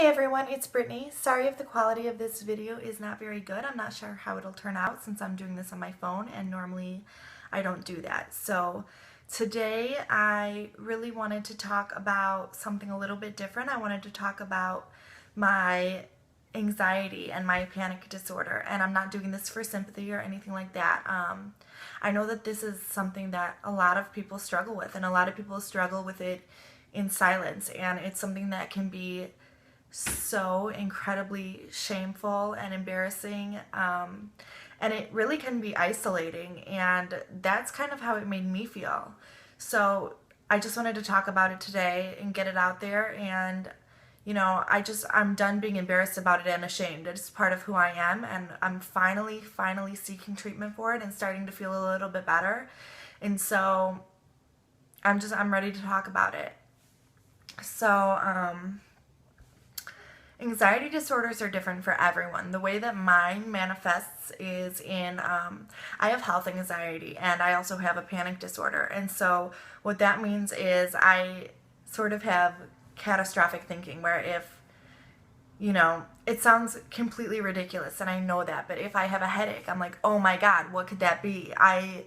Hey everyone, it's Brittany. Sorry if the quality of this video is not very good. I'm not sure how it'll turn out since I'm doing this on my phone and normally I don't do that. So today I really wanted to talk about something a little bit different. I wanted to talk about my anxiety and my panic disorder, and I'm not doing this for sympathy or anything like that. I know that this is something that a lot of people struggle with, and a lot of people struggle with it in silence, and it's something that can be so incredibly shameful and embarrassing, and it really can be isolating, and that's kind of how it made me feel. So I just wanted to talk about it today and get it out there, and I'm done being embarrassed about it and ashamed. It's part of who I am, and I'm finally seeking treatment for it and starting to feel a little bit better. And so I'm ready to talk about it. So anxiety disorders are different for everyone. The way that mine manifests is in, I have health anxiety and I also have a panic disorder. And so what that means is I sort of have catastrophic thinking where if, it sounds completely ridiculous and I know that, but if I have a headache, I'm like, oh my God, what could that be? I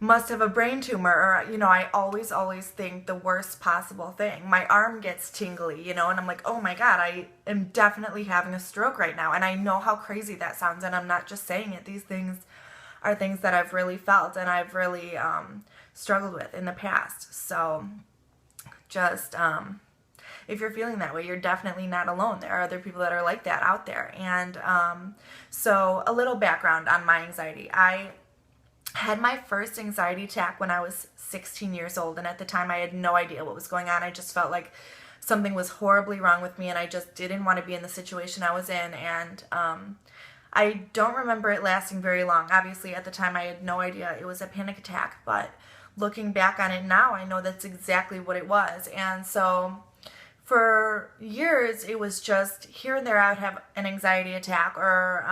must have a brain tumor, or I always think the worst possible thing. My arm gets tingly, and I'm like, oh my God, I am definitely having a stroke right now. And I know how crazy that sounds, and I'm not just saying it. These things are things that I've really felt and I've really struggled with in the past. So just if you're feeling that way, you're definitely not alone. There are other people that are like that out there. And so a little background on my anxiety. I had my first anxiety attack when I was 16 years old, and at the time I had no idea what was going on. I just felt like something was horribly wrong with me, and I just didn't want to be in the situation I was in, and I don't remember it lasting very long. Obviously, at the time I had no idea it was a panic attack, but looking back on it now, I know that's exactly what it was. And so for years, it was just here and there I would have an anxiety attack, or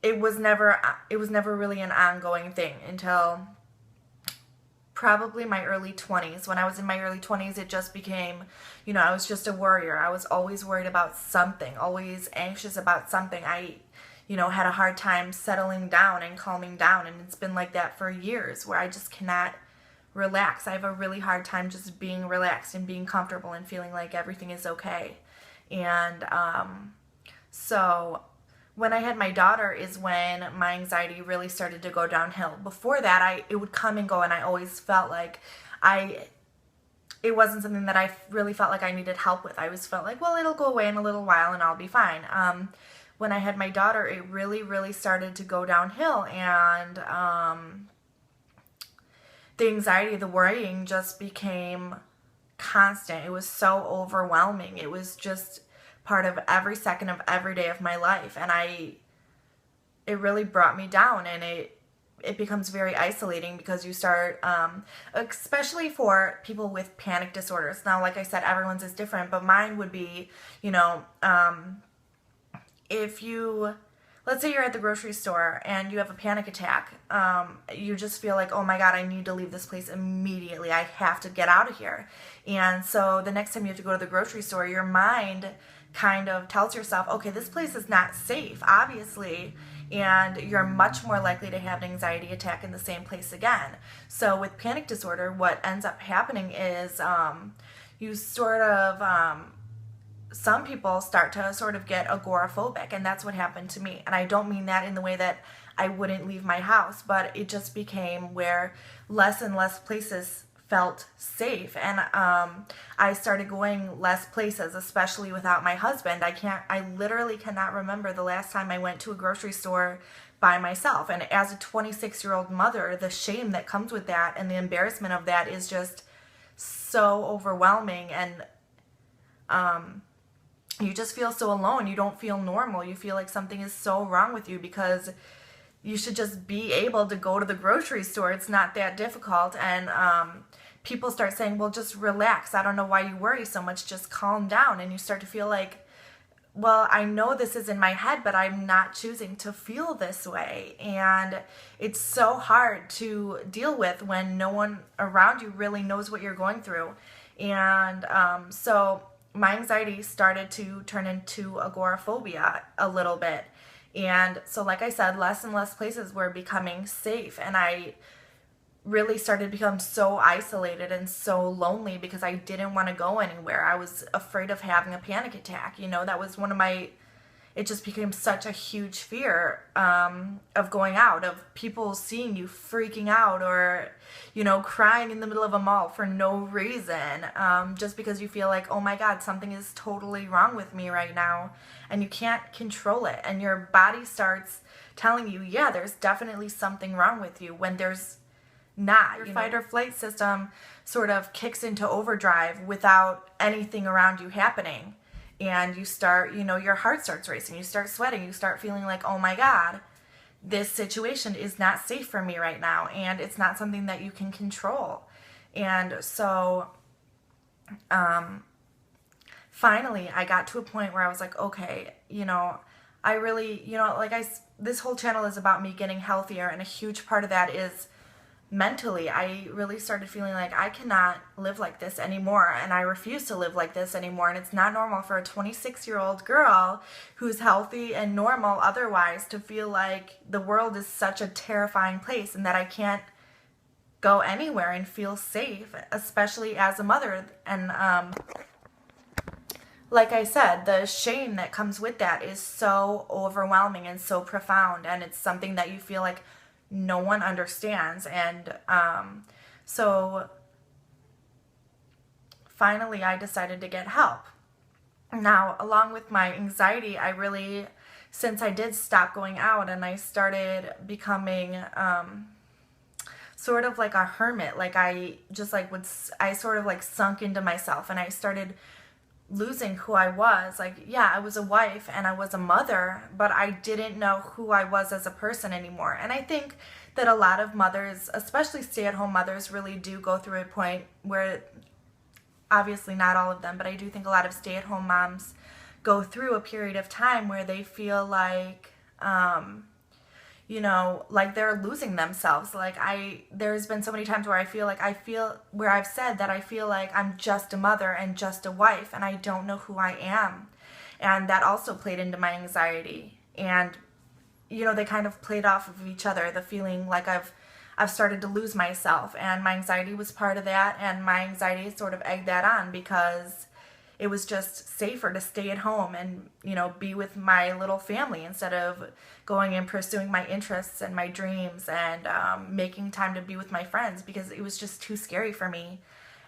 it was never really an ongoing thing until probably my early 20s. When I was in my early 20s, it just became, I was just a worrier. I was always worried about something, always anxious about something. I, had a hard time settling down and calming down, and it's been like that for years where I just cannot relax. I have a really hard time just being relaxed and being comfortable and feeling like everything is okay. And so when I had my daughter is when my anxiety really started to go downhill. Before that, it would come and go, and I always felt like it wasn't something that I really felt like I needed help with. I always felt like, well, it'll go away in a little while and I'll be fine. When I had my daughter, it really started to go downhill, and the anxiety, the worrying just became constant. It was so overwhelming. It was just part of every second of every day of my life, and it really brought me down, and it becomes very isolating because you start, especially for people with panic disorders. Now, like I said, everyone's is different, but mine would be, let's say you're at the grocery store and you have a panic attack, you just feel like, oh my God, I need to leave this place immediately. I have to get out of here. And so the next time you have to go to the grocery store, your mind kind of tells yourself, okay, this place is not safe, obviously, and you're much more likely to have an anxiety attack in the same place again. So with panic disorder, what ends up happening is you sort of, some people start to sort of get agoraphobic, and that's what happened to me. And I don't mean that in the way that I wouldn't leave my house, but it just became where less and less places felt safe, and I started going less places, especially without my husband. I literally cannot remember the last time I went to a grocery store by myself. And as a 26-year-old mother, the shame that comes with that and the embarrassment of that is just so overwhelming, and you just feel so alone. You don't feel normal. You feel like something is so wrong with you because you should just be able to go to the grocery store. It's not that difficult. And people start saying, well, just relax. I don't know why you worry so much. Just calm down. And you start to feel like, well, I know this is in my head, but I'm not choosing to feel this way. And it's so hard to deal with when no one around you really knows what you're going through. And so my anxiety started to turn into agoraphobia a little bit. And so, like I said, less and less places were becoming safe. And I really started to become so isolated and so lonely because I didn't want to go anywhere. I was afraid of having a panic attack. You know, that was one of my, it just became such a huge fear of going out, of people seeing you freaking out or, you know, crying in the middle of a mall for no reason, just because you feel like, oh my God, something is totally wrong with me right now, and you can't control it. And your body starts telling you, yeah, there's definitely something wrong with you, when there's not. Your fight or flight system sort of kicks into overdrive without anything around you happening. And you start, you know, your heart starts racing, you start sweating, you start feeling like, oh my God, this situation is not safe for me right now, and it's not something that you can control. And so finally I got to a point where I was like, okay, you know, I really, you know, like this whole channel is about me getting healthier, and a huge part of that is mentally. I really started feeling like I cannot live like this anymore, and I refuse to live like this anymore. And it's not normal for a 26-year-old girl who's healthy and normal otherwise to feel like the world is such a terrifying place and that I can't go anywhere and feel safe, especially as a mother. And like I said, the shame that comes with that is so overwhelming and so profound, and it's something that you feel like no one understands. And so finally I decided to get help. Now, along with my anxiety, I really, since I did stop going out and I started becoming sort of like a hermit, like I sort of like sunk into myself, and I started losing who I was. Like, yeah, I was a wife and I was a mother, but I didn't know who I was as a person anymore. And I think that a lot of mothers, especially stay-at-home mothers, really do go through a point where, obviously not all of them, but I do think a lot of stay-at-home moms go through a period of time where they feel like, you know, like they're losing themselves. Like there's been so many times where where I've said that I feel like I'm just a mother and just a wife, and I don't know who I am. And that also played into my anxiety. And, you know, they kind of played off of each other, the feeling like I've started to lose myself, and my anxiety was part of that, and my anxiety sort of egged that on because it was just safer to stay at home and, you know, be with my little family instead of going and pursuing my interests and my dreams and making time to be with my friends, because it was just too scary for me.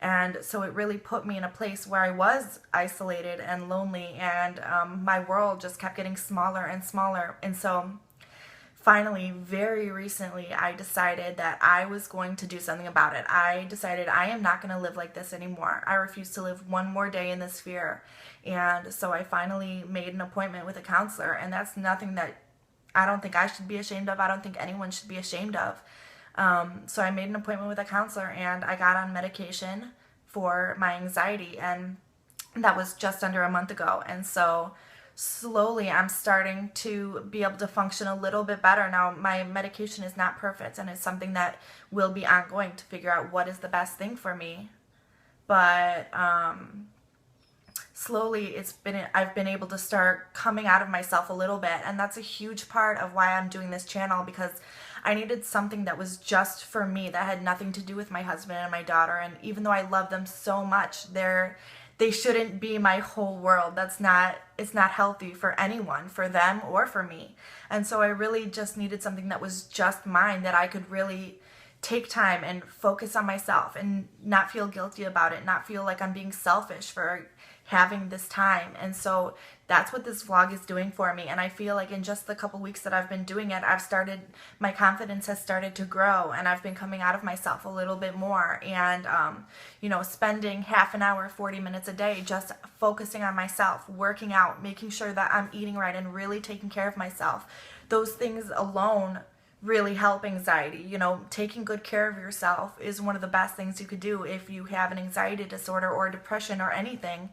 And so it really put me in a place where I was isolated and lonely, and my world just kept getting smaller and smaller. And so finally, very recently, I decided that I was going to do something about it. I decided I am not going to live like this anymore. I refuse to live one more day in this fear. And so I finally made an appointment with a counselor, and that's nothing that I don't think I should be ashamed of. I don't think anyone should be ashamed of. So I made an appointment with a counselor, and I got on medication for my anxiety, and that was just under a month ago. And so slowly I'm starting to be able to function a little bit better. Now, my medication is not perfect, and it's something that will be ongoing to figure out what is the best thing for me. But slowly I've been able to start coming out of myself a little bit, and that's a huge part of why I'm doing this channel, because I needed something that was just for me, that had nothing to do with my husband and my daughter. And even though I love them so much, they shouldn't be my whole world. It's not healthy for anyone, for them or for me. And so I really just needed something that was just mine, that I could really take time and focus on myself and not feel guilty about it, not feel like I'm being selfish for having this time. And so that's what this vlog is doing for me. And I feel like in just the couple weeks that I've been doing it, my confidence has started to grow, and I've been coming out of myself a little bit more. And, you know, spending half an hour, 40 minutes a day, just focusing on myself, working out, making sure that I'm eating right and really taking care of myself. Those things alone really help anxiety. You know, taking good care of yourself is one of the best things you could do if you have an anxiety disorder or depression or anything.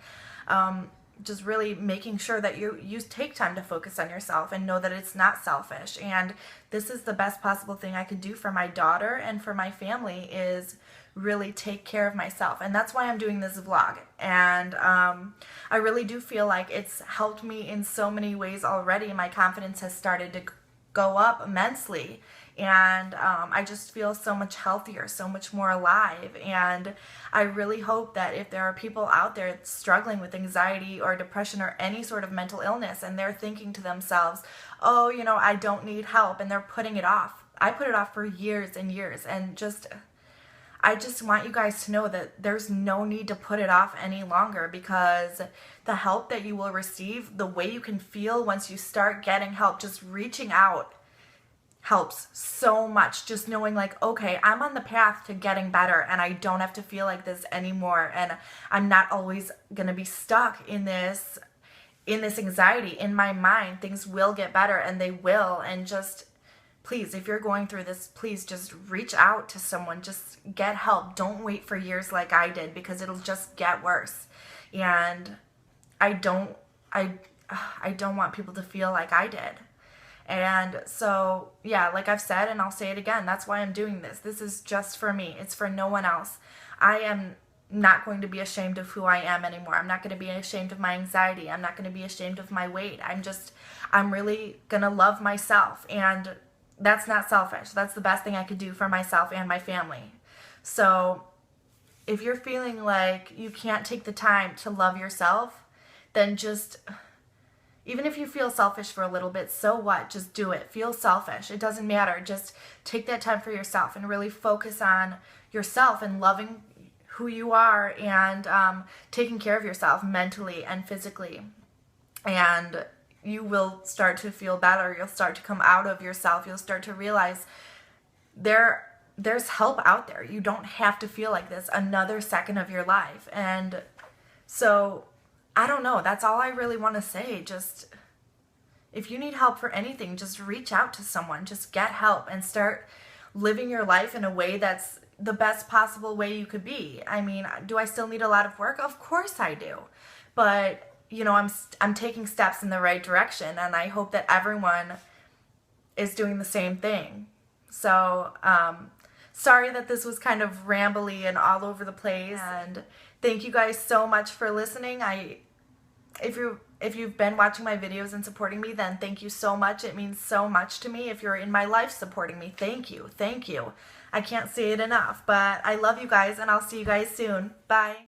Just really making sure that you take time to focus on yourself and know that it's not selfish. And this is the best possible thing I could do for my daughter and for my family, is really take care of myself. And that's why I'm doing this vlog. And I really do feel like it's helped me in so many ways already. My confidence has started to go up immensely. And I just feel so much healthier, so much more alive. And I really hope that if there are people out there struggling with anxiety or depression or any sort of mental illness, and they're thinking to themselves, oh, you know, I don't need help, and they're putting it off. I put it off for years and years, and I just want you guys to know that there's no need to put it off any longer, because the help that you will receive, the way you can feel once you start getting help, just reaching out, helps so much. Just knowing like, okay, I'm on the path to getting better, and I don't have to feel like this anymore, and I'm not always gonna be stuck in this anxiety in my mind. Things will get better, and they will. And just please, if you're going through this, please just reach out to someone. Just get help. Don't wait for years like I did, because it'll just get worse. And I don't want people to feel like I did. And so, yeah, like I've said, and I'll say it again, that's why I'm doing this. This is just for me. It's for no one else. I am not going to be ashamed of who I am anymore. I'm not going to be ashamed of my anxiety. I'm not going to be ashamed of my weight. I'm really going to love myself. And that's not selfish. That's the best thing I could do for myself and my family. So if you're feeling like you can't take the time to love yourself, then just... even if you feel selfish for a little bit, so what? Just do it. Feel selfish. It doesn't matter. Just take that time for yourself and really focus on yourself and loving who you are, and taking care of yourself mentally and physically. And you will start to feel better. You'll start to come out of yourself. You'll start to realize there's help out there. You don't have to feel like this another second of your life. And so... I don't know. That's all I really want to say. Just, if you need help for anything, just reach out to someone. Just get help and start living your life in a way that's the best possible way you could be. I mean, do I still need a lot of work? Of course I do. But, you know, I'm taking steps in the right direction, and I hope that everyone is doing the same thing. So, sorry that this was kind of rambly and all over the place. And thank you guys so much for listening. If you've been watching my videos and supporting me, then thank you so much. It means so much to me. If you're in my life supporting me, thank you. Thank you. I can't say it enough, but I love you guys, and I'll see you guys soon. Bye.